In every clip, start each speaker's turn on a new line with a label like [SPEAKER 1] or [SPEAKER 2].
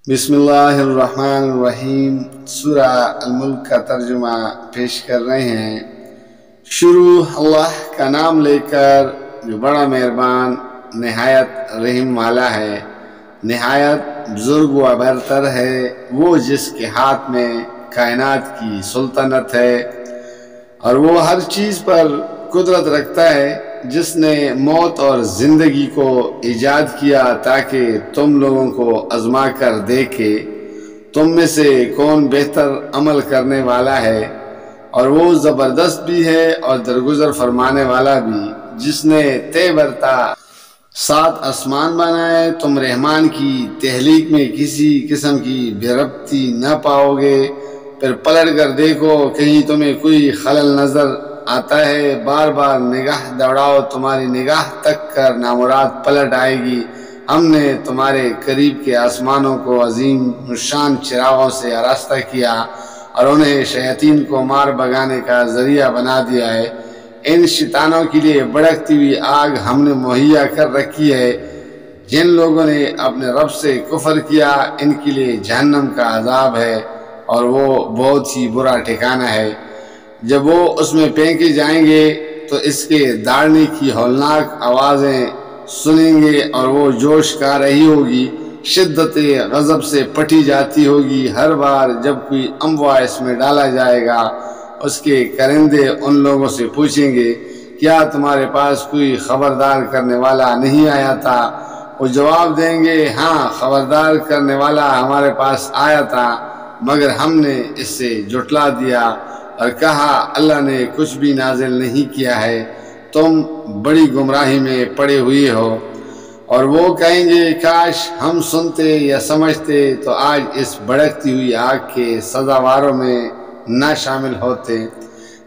[SPEAKER 1] بسم اللہ الرحمن الرحیم۔ سورہ الملک کا ترجمہ پیش کر رہے ہیں۔ شروع اللہ کا نام لے کر جو بڑا مہربان نہایت رحم والا ہے، نہایت بزرگ و برتر ہے، وہ جس کے ہاتھ میں کائنات کی سلطنت ہے اور وہ ہر چیز پر قدرت رکھتا ہے، جس نے موت اور زندگی کو ایجاد کیا تاکہ تم لوگوں کو آزما کر دیکھے تم میں سے کون بہتر عمل کرنے والا ہے، اور وہ زبردست بھی ہے اور درگزر فرمانے والا بھی، جس نے طے برتا 7 آسمان بنائے۔ تم رحمان کی تخلیق میں کسی قسم کی بے ربطی نہ پاؤ گے، پھر پلٹ کر دیکھو کہیں تمہیں کوئی خلل نظر آتا ہے، بار بار نگاہ دوڑاؤ، تمہاری نگاہ تک کر نامراد پلٹ آئے گی۔ ہم نے تمہارے قریب کے آسمانوں کو عظیم شان چراغوں سے آراستہ کیا اور انہیں شیاطین کو مار بھگانے کا ذریعہ بنا دیا ہے۔ ان شیطانوں کے لیے بھڑکتی ہوئی آگ ہم نے مہیا کر رکھی ہے۔ جن لوگوں نے اپنے رب سے کفر کیا، ان کے لیے جہنم کا عذاب ہے اور وہ بہت ہی برا ٹھکانہ ہے۔ جب وہ اس میں پھینکے جائیں گے تو اس کے داڑنے کی ہولناک آوازیں سنیں گے اور وہ جوش کا رہی ہوگی، شدت غضب سے پٹی جاتی ہوگی۔ ہر بار جب کوئی اموا اس میں ڈالا جائے گا، اس کے کرندے ان لوگوں سے پوچھیں گے، کیا تمہارے پاس کوئی خبردار کرنے والا نہیں آیا تھا؟ وہ جواب دیں گے، ہاں، خبردار کرنے والا ہمارے پاس آیا تھا، مگر ہم نے اس سے جھٹلا دیا اور کہا اللہ نے کچھ بھی نازل نہیں کیا ہے، تم بڑی گمراہی میں پڑے ہوئے ہو۔ اور وہ کہیں گے، کاش ہم سنتے یا سمجھتے تو آج اس بھڑکتی ہوئی آگ کے سزاواروں میں نہ شامل ہوتے۔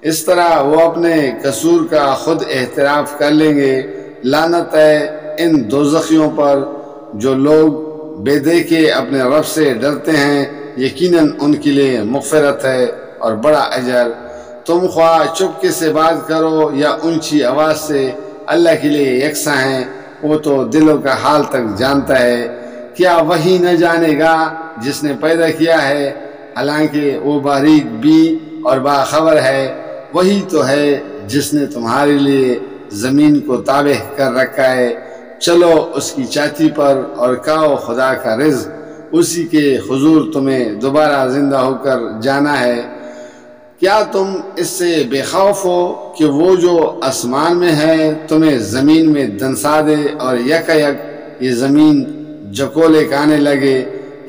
[SPEAKER 1] اس طرح وہ اپنے قصور کا خود اعتراف کر لیں گے۔ لعنت ہے ان دوزخیوں پر جو لوگ بے دیکھے اپنے رب سے ڈرتے ہیں، یقیناً ان کے لیے مغفرت ہے اور بڑا اجر۔ تم خواہ چپکے سے بات کرو یا اونچی آواز سے، اللہ کے لیے یکساں ہیں، وہ تو دلوں کا حال تک جانتا ہے۔ کیا وہی نہ جانے گا جس نے پیدا کیا ہے؟ حالانکہ وہ باریک بھی اور باخبر ہے۔ وہی تو ہے جس نے تمہارے لیے زمین کو تابع کر رکھا ہے، چلو اس کی چھاتی پر اور کھاؤ خدا کا رزق، اسی کے حضور تمہیں دوبارہ زندہ ہو کر جانا ہے۔ کیا تم اس سے بے خوف ہو کہ وہ جو آسمان میں ہے تمہیں زمین میں دنسا دے اور یک یہ زمین جکولے کھانے لگے؟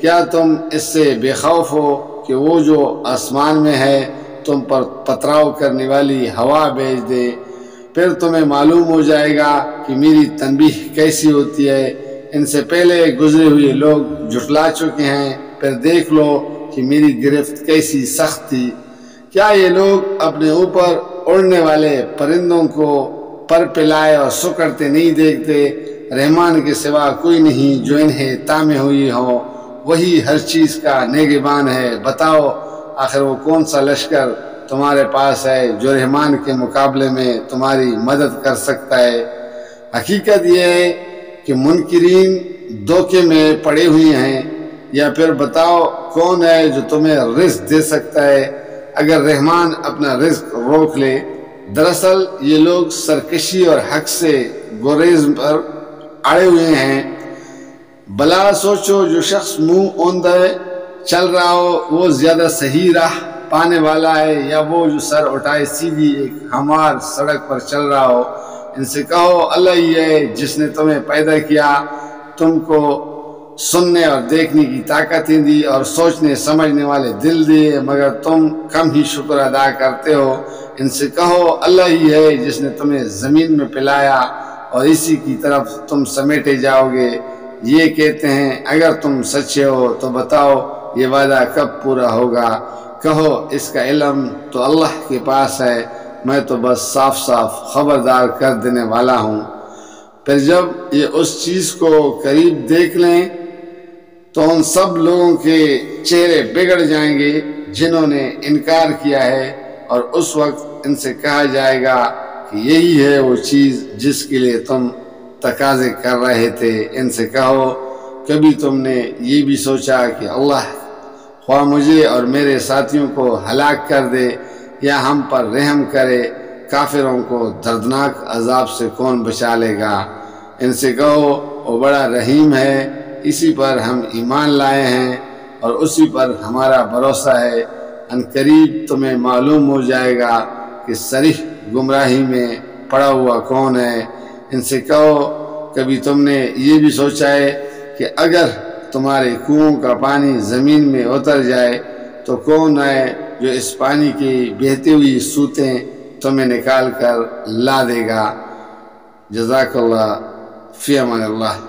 [SPEAKER 1] کیا تم اس سے بے خوف ہو کہ وہ جو آسمان میں ہے تم پر پتراؤ کرنے والی ہوا بھیج دے؟ پھر تمہیں معلوم ہو جائے گا کہ میری تنبیہ کیسی ہوتی ہے۔ ان سے پہلے گزرے ہوئے لوگ جھٹلا چکے ہیں، پھر دیکھ لو کہ میری گرفت کیسی سخت تھی۔ کیا یہ لوگ اپنے اوپر اڑنے والے پرندوں کو پر پلائے اور سکڑتے نہیں دیکھتے؟ رحمان کے سوا کوئی نہیں جو انہیں تامے ہوئی ہو، وہی ہر چیز کا نگہبان ہے۔ بتاؤ آخر وہ کون سا لشکر تمہارے پاس ہے جو رحمان کے مقابلے میں تمہاری مدد کر سکتا ہے؟ حقیقت یہ ہے کہ منکرین دھوکے میں پڑے ہوئے ہیں۔ یا پھر بتاؤ کون ہے جو تمہیں رزق دے سکتا ہے اگر رحمان اپنا رزق روک لے؟ دراصل یہ لوگ سرکشی اور حق سے گریز پر اڑے ہوئے ہیں۔ بلا سوچو جو شخص منہ اوندے چل رہا ہو وہ زیادہ صحیح راہ پانے والا ہے، یا وہ جو سر اٹھائے سیدھی ایک ہموار سڑک پر چل رہا ہو؟ ان سے کہو اللہ ہی ہے جس نے تمہیں پیدا کیا، تم کو سننے اور دیکھنے کی طاقتیں دی اور سوچنے سمجھنے والے دل دیے، مگر تم کم ہی شکر ادا کرتے ہو۔ ان سے کہو اللہ ہی ہے جس نے تمہیں زمین میں پلایا اور اسی کی طرف تم سمیٹے جاؤ گے۔ یہ کہتے ہیں اگر تم سچے ہو تو بتاؤ یہ وعدہ کب پورا ہوگا؟ کہو اس کا علم تو اللہ کے پاس ہے، میں تو بس صاف صاف خبردار کر دینے والا ہوں۔ پھر جب یہ اس چیز کو قریب دیکھ لیں تو ان سب لوگوں کے چہرے بگڑ جائیں گے جنہوں نے انکار کیا ہے، اور اس وقت ان سے کہا جائے گا کہ یہی ہے وہ چیز جس کے لیے تم تقاضے کر رہے تھے۔ ان سے کہو کبھی تم نے یہ بھی سوچا کہ اللہ خواہ مجھے اور میرے ساتھیوں کو ہلاک کر دے یا ہم پر رحم کرے، کافروں کو دردناک عذاب سے کون بچا لے گا؟ ان سے کہو وہ بڑا رحیم ہے، اسی پر ہم ایمان لائے ہیں اور اسی پر ہمارا بھروسہ ہے۔ ان قریب تمہیں معلوم ہو جائے گا کہ صریح گمراہی میں پڑا ہوا کون ہے۔ ان سے کہو کبھی تم نے یہ بھی سوچا ہے کہ اگر تمہارے کنووں کا پانی زمین میں اتر جائے تو کون ہے جو اس پانی کی بہتی ہوئی سوتیں تمہیں نکال کر لا دے گا؟ جزاک اللہ، فی امان اللہ۔